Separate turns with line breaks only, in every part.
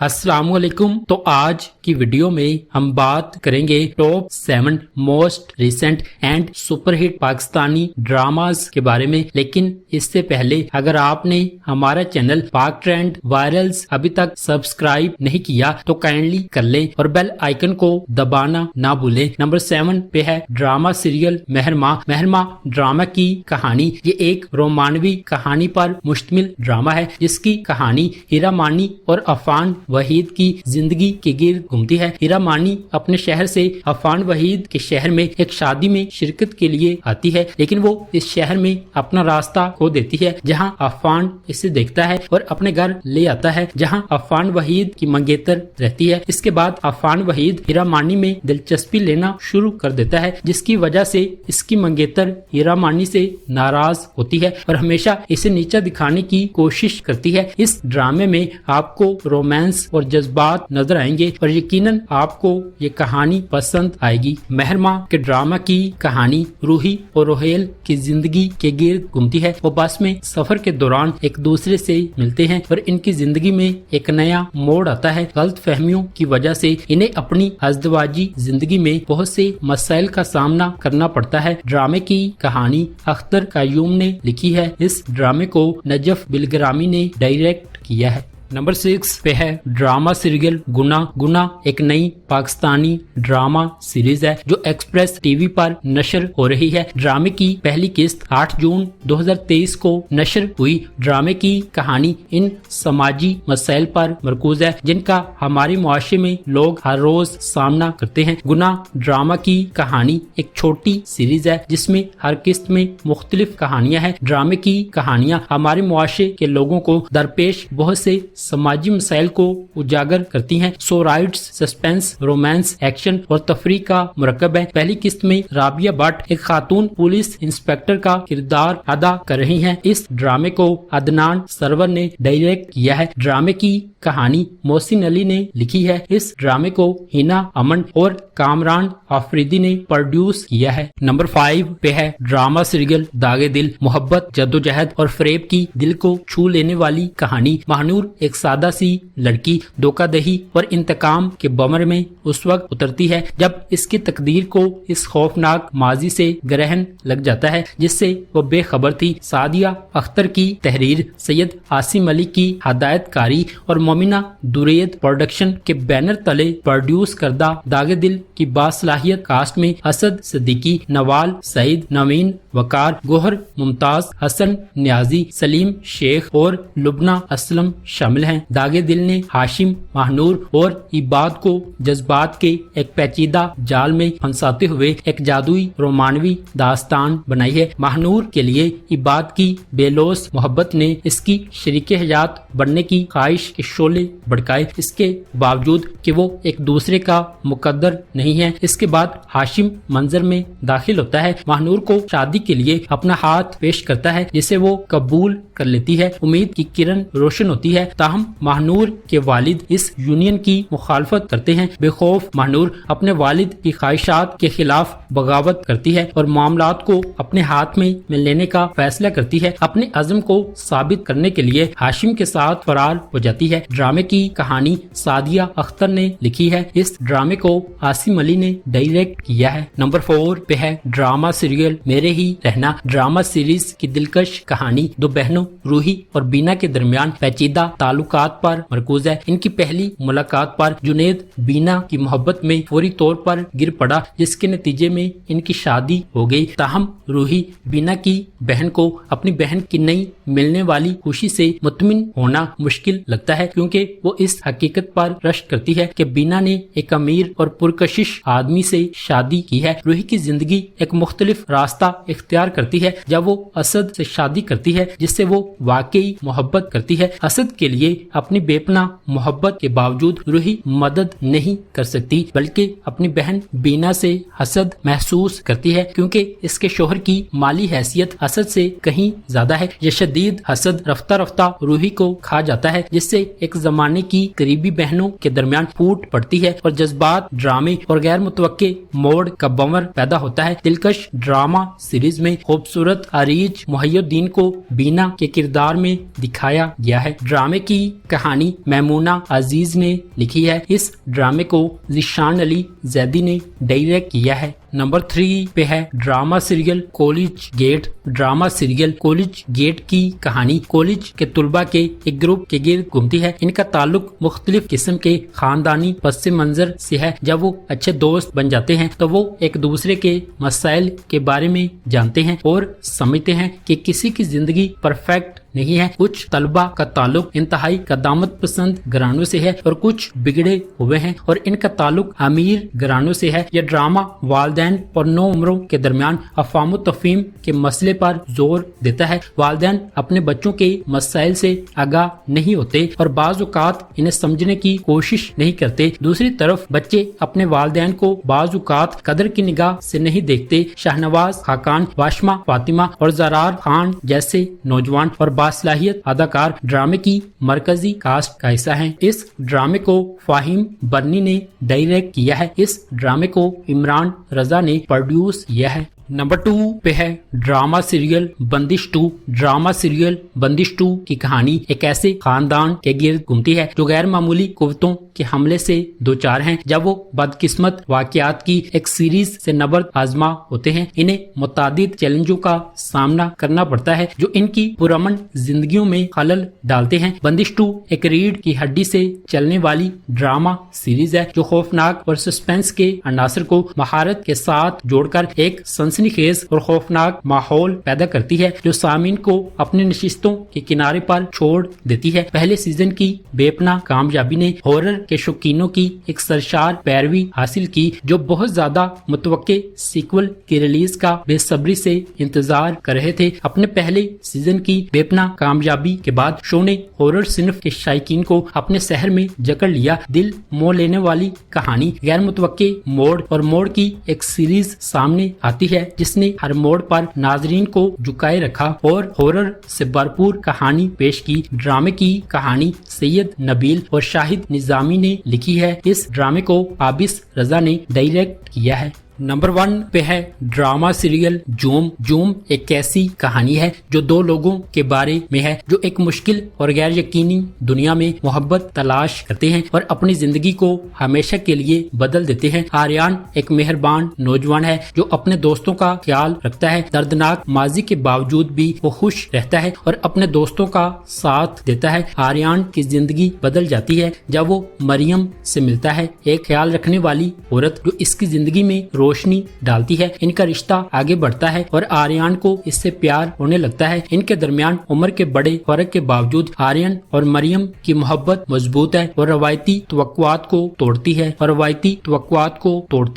अस्सलामुअलैकुम। तो आज की वीडियो में हम बात करेंगे top 7 most recent and superhit Pakistani dramas के बारे में। लेकिन इससे पहले अगर आपने हमारा चैनल पाक ट्रेंड वायरल्स अभी तक सब्सक्राइब नहीं किया तो काइंडली कर लें और बेल आइकन को दबाना ना भूलें। नंबर 7 पे है drama serial Mehrama. Mehrama drama की कहानी ये एक रोमानवी कहानी पर मुश्तमिल ड्रामा है जिसकी कहानी हीरा मानी और अफान वहीद की जिंदगी के गिर्द घूमती है। हीरा मानी अपने शहर से अफान वहीद के शहर में एक शादी में शिरकत के लिए आती है, लेकिन वो इस शहर में अपना रास्ता खो देती है। जहां अफान इसे देखता है और अपने घर ले आता है जहां अफान वहीद की मंगेतर रहती है। इसके बाद अफान वहीद हीरा मानी में दिलचस्पी लेना शुरू कर देता है, जिसकी वजह से इसकी मंगेतर हीरा मानी से नाराज होती है और हमेशा इसे नीचा दिखाने की कोशिश करती है। इस ड्रामे में आपको रोमांस और जज्बात नजर आएंगे और यकीनन आपको ये कहानी पसंद आएगी। मेहरमा के ड्रामा की कहानी रूही और रोहेल की जिंदगी के गिर्द घूमती है। वो बस में सफर के दौरान एक दूसरे से मिलते हैं और इनकी जिंदगी में एक नया मोड़ आता है। गलत फहमियों की वजह से इन्हें अपनी अज़दवाजी जिंदगी में बहुत से मसाइल का सामना करना पड़ता है। ड्रामे की कहानी अख्तर कायूम ने लिखी है। इस ड्रामे को नजफ बिलग्रामी ने डायरेक्ट किया है। नंबर 6 पे है ड्रामा सीरियल गुना। गुना एक नई पाकिस्तानी ड्रामा सीरीज है जो एक्सप्रेस टीवी पर नशर हो रही है। ड्रामे की पहली किस्त 8 जून 2023 को नशर हुई। ड्रामे की कहानी इन समाजी मसाइल पर मरकूज है जिनका हमारे मुआशरे में लोग हर रोज सामना करते हैं। गुना ड्रामा की कहानी एक छोटी सीरीज है जिसमें हर किस्त में मुख्तलिफ कहानियां हैं। ड्रामे की कहानियां हमारे मुआशरे के लोगों को दरपेश बहुत से समाजी मसाइल को उजागर करती हैं। So rights, suspense, romance, action और तफरीह का मुरक्कब है। पहली किस्त में राबिया भट्ट एक खातून पुलिस इंस्पेक्टर का किरदार अदा कर रही हैं। इस ड्रामे को अदनान सरवर ने डायरेक्ट किया है। ड्रामे की कहानी मोहसिन अली ने लिखी है। इस ड्रामे को हिना अमन और कामरान आफरीदी ने प्रोड्यूस किया है। नंबर 5 पे है ड्रामा सीरियल दागे दिल। मोहब्बत, जद्दोजहद और फरेब की दिल को छू लेने वाली कहानी। महानूर एक सादा सी लड़की धोखाधड़ी और इंतकाम के बमर में उस वक्त उतरती है जब इसकी तकदीर को इस खौफनाक माजी से ग्रहण लग जाता है जिससे वो बेखबर थी। सादिया अख्तर की तहरीर, सैयद आसिम अली की हदायतकारी और मोमिना दुरैद प्रोडक्शन के बैनर तले प्रोड्यूस करदा दागे दिल की बासलाहियत कास्ट में असद सिद्दीकी, नवाल सईद, नवीन वकार, गोहर मुमताज, हसन न्याजी, सलीम शेख और लुबना असलम शामिल हैं। दागे दिल ने हाशिम, महानूर और इबाद को जज्बात के एक पेचीदा जाल में फंसाते हुए एक जादुई रोमानवी दास्तान बनाई है। महानूर के लिए इबाद की बेलोस मोहब्बत ने इसकी शरीके हयात बनने की ख्वाहिश के शोले भड़काए। इसके बावजूद कि वो एक दूसरे का मुकद्दर नहीं है। इसके बाद हाशिम मंजर में दाखिल होता है। महानूर को शादी के लिए अपना हाथ पेश करता है जिसे वो कबूल कर लेती है। उम्मीद की किरण रोशन होती है। ताहम महानूर के वालिद इस यूनियन की मुखालफत करते हैं। बेखौफ महानूर अपने वालिद की ख्वाहिशात के खिलाफ बगावत करती है और मामलात को अपने हाथ में लेने का फैसला करती है। अपने अज़्म को साबित करने के लिए हाशिम के साथ फरार हो जाती है। ड्रामे की कहानी सादिया अख्तर ने लिखी है। इस ड्रामे को आसिम अली ने डायरेक्ट किया है। नंबर 4 पे है ड्रामा सीरियल मेरे ही रहना। ड्रामा सीरीज की दिलकश कहानी दो बहनों रूही और बीना के दरमियान पेचीदा ताल्लुकात पर मरकूज है। इनकी पहली मुलाकात पर जुनेद बीना की मोहब्बत में फौरी तौर पर गिर पड़ा जिसके नतीजे में इनकी शादी हो गई। ताहम रूही बीना की बहन को अपनी बहन की नई मिलने वाली खुशी से मुतमिन होना मुश्किल लगता है क्योंकि वो इस हकीकत पर रश्क करती है कि बीना ने एक अमीर और पुरकशिश आदमी से शादी की है। रूही की जिंदगी एक मुख्तलिफ रास्ता इख्तियार करती है जब वो असद से शादी करती है जिससे वो वाकई मोहब्बत करती है। असद के लिए अपनी बेपना मोहब्बत के बावजूद रूही मदद नहीं कर सकती बल्कि अपनी बहन बीना से हसद महसूस करती है क्योंकि इसके शोहर की माली हैसियत असद से कहीं ज्यादा है। ये शदीद हसद रफ्ता रफ्ता रूही को खा जाता है जिससे एक जमाने की करीबी बहनों के दरमियान फूट पड़ती है और जज्बात, ड्रामे और गैर मुतवक्के मोड़ का बमर पैदा होता है। दिलकश ड्रामा सीरीज में खूबसूरत अरीज मुहैयुद्दीन को बीना के किरदार में दिखाया गया है। ड्रामे की की कहानी मैमूना अजीज ने लिखी है। इस ड्रामे को ज़ीशान अली जैदी ने डायरेक्ट किया है। नंबर 3 पे है drama serial college gate. Drama serial college gate की कहानी कॉलेज के तुलबा के एक ग्रुप के गिर्द घूमती है। इनका ताल्लुक मुख्तलिफ किस्म के खानदानी पस मंजर से है। जब वो अच्छे दोस्त बन जाते हैं तो वो एक दूसरे के मसाइल के बारे में जानते हैं और समझते हैं कि किसी की जिंदगी परफेक्ट नहीं है। कुछ तलबा का ताल्लुक इंतहाई कदामत पसंद घरानों से है और कुछ बिगड़े हुए हैं और इनका ताल्लुक अमीर घरानों से है। यह ड्रामा वालदैन और नौ उम्रों के दरमियान अफाम तफहीम के मसले पर जोर देता है। वालदैन अपने बच्चों के मसाइल से आगाह नहीं होते और बाज़ औक़ात इन्हें समझने की कोशिश नहीं करते। दूसरी तरफ बच्चे अपने वालदैन को बाज़ औक़ात कदर की निगाह से नहीं देखते। शाहनवाज खाकान, वाशमा फातिमा और ज़रार खान जैसे नौजवान और बासलाहियत अदाकार ड्रामे की मरकजी कास्ट का हिस्सा हैं। इस ड्रामे को फाहिम बर्नी ने डायरेक्ट किया है। इस ड्रामे को इमरान रजा ने प्रोड्यूस किया है। नंबर 2 पे है ड्रामा सीरियल बंदिश 2। ड्रामा सीरियल बंदिश 2 की कहानी एक ऐसे खानदान के गिर्द घूमती है जो गैर मामूली कुव्वतों के हमले से दो चार हैं। जब वो बदकिस्मत वाकयात की एक सीरीज से नबर्द आजमा होते हैं, इन्हें मुतादिद चैलेंजों का सामना करना पड़ता है जो इनकी पुरअमन जिंदगियों में खलल डालते हैं। बंदिश 2 एक रीढ़ की हड्डी से चलने वाली ड्रामा सीरीज है जो खौफनाक और सस्पेंस के अनासर को महारत के साथ जोड़कर एक सनसनीखेज और खौफनाक माहौल पैदा करती है जो सामीन को अपने नशिस्तों के किनारे पर छोड़ देती है। पहले सीजन की बेपना कामयाबी ने हॉरर के शौकीनों की एक सरशार पैरवी हासिल की जो बहुत ज्यादा मुतवक्के सीक्वल की रिलीज का बेसब्री से इंतजार कर रहे थे। अपने पहले सीजन की बेपना कामयाबी के बाद शो ने हॉरर सिनफ के शायकीन को अपने शहर में जकड़ लिया। दिल मोह लेने वाली कहानी गैर मुतवक्के मोड़ और मोड़ की एक सीरीज सामने आती है जिसने हर मोड़ पर नाजरीन को झुकाए रखा और हॉरर से भरपूर कहानी पेश की। ड्रामे की कहानी सैयद नबील और शाहिद निजामी ने लिखी है। इस ड्रामे को आबिस रजा ने डायरेक्ट किया है। नंबर 1 पे है ड्रामा सीरियल जूम। जूम एक ऐसी कहानी है जो दो लोगों के बारे में है जो एक मुश्किल और गैर यकीनी दुनिया में मोहब्बत तलाश करते हैं और अपनी जिंदगी को हमेशा के लिए बदल देते हैं। आर्यान एक मेहरबान नौजवान है जो अपने दोस्तों का ख्याल रखता है। दर्दनाक माजी के बावजूद भी वो खुश रहता है और अपने दोस्तों का साथ देता है। आर्यान की जिंदगी बदल जाती है जब वो मरियम से मिलता है, एक ख्याल रखने वाली औरत जो इसकी जिंदगी में रोशनी डालती है। इनका रिश्ता आगे बढ़ता है और आर्यन को इससे प्यार होने लगता है। इनके दरमियान उम्र के बड़े फर्क के बावजूद आर्यन और मरियम की मोहब्बत मजबूत है और रवायती तवक्कुआत को तोड़ती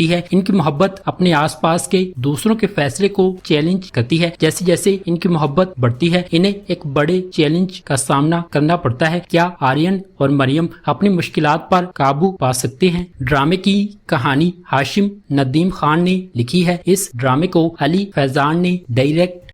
है। इनकी मोहब्बत अपने आसपास के दूसरों के फैसले को चैलेंज करती है। जैसे जैसे इनकी मोहब्बत बढ़ती है इन्हें एक बड़े चैलेंज का सामना करना पड़ता है। क्या आर्यन और मरियम अपनी मुश्किलात पर काबू पा सकते हैं? ड्रामे की कहानी हाशिम नदीम खान ने लिखी है। इस ड्रामे को अली फैजान ने डायरेक्ट